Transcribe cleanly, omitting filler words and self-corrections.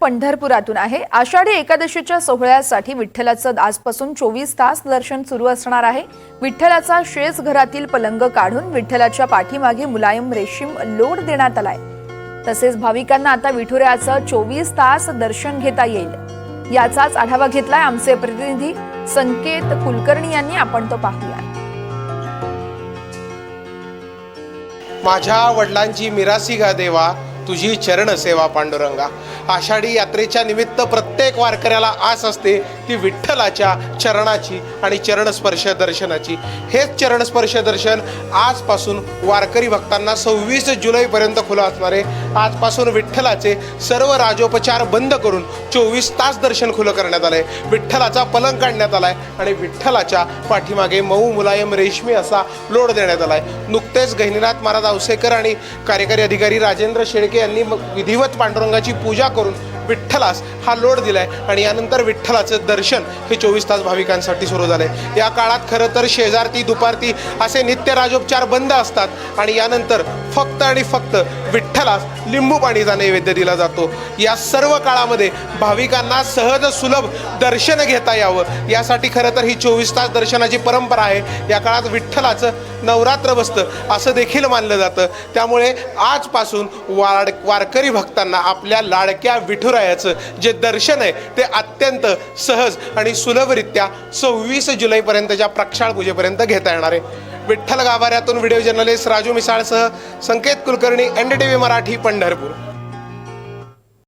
पंढरपुरातून आहे। आषाढी एकादशीच्या सोहळ्यासाठी विठ्ठलाचं आजपासून 24 तास दर्शन सुरू असणार आहे। विठ्ठलाचा शेज घरातील पलंग काढून विठ्ठलाच्या पाठीमागे मुलायम रेशीम लोड देण्यात आलाय। तसेच भाविकांना आता विठुरायाचं 24 तास दर्शन घेता येईल। याचाच आढावा घेतलाय आमचे प्रतिनिधी संकेत कुलकर्णी यांनी। आपण तो पाहूया। माझ्या वडिलांची मिरासी गा देवा, तुझी चरण सेवा पांडुरंगा। आषाढी यात्रेच्या निमित्त प्रत्येक वारकऱ्याला आस असते ती विठ्ठलाच्या चरणाची आणि चरणस्पर्श दर्शनाची। हेच चरणस्पर्श दर्शन आजपासून वारकरी भक्तांना 26 जुलैपर्यंत खुलं असणार आहे। आजपासून विठ्ठलाचे सर्व राजोपचार बंद करून 24 तास दर्शन खुलं करण्यात आलंय। विठ्ठलाचा पलंग काढण्यात आलाय आणि विठ्ठलाच्या पाठीमागे मऊ मुलायम रेशमी असा लोड देण्यात आलाय। नुकतेच गहिनीनाथ महाराज औसेकर आणि कार्यकारी अधिकारी राजेंद्र शेळके यांनी विधिवत पांडुरंगाची पूजा करून विठ्ठलास हा लोड दिलाय आणि यानंतर विठ्ठलाचं दर्शन हे 24 तास भाविकांसाठी सुरू झाले। या काळात खरं तर शेजारती दुपारती असे नित्य राजोपचार बंद असतात आणि यानंतर फक्त आणि फक्त विठ्ठलास लिंबू पाणीचा नैवेद्य दिला जातो। या सर्व काळामध्ये भाविकांना सहज सुलभ दर्शन घेता यावं यासाठी खरं तर ही 24 तास दर्शनाची परंपरा आहे। या काळात विठ्ठलाचं नवरात्र बसतं असं देखील मानलं जातं। त्यामुळे आजपासून वारकरी भक्तांना आपल्या लाडक्या विठुरायाचं जे दर्शन आहे ते अत्यंत सहज आणि सुलभरित्या 26 जुलैपर्यंतच्या प्रक्षाळ पूजेपर्यंत घेता येणार आहे। विठ्ठल गाभाऱ्यातून व्हिडिओ जर्नलिस्ट राजू मिसाळसह संकेत कुलकर्णी, NDTV मराठी, पंढरपूर।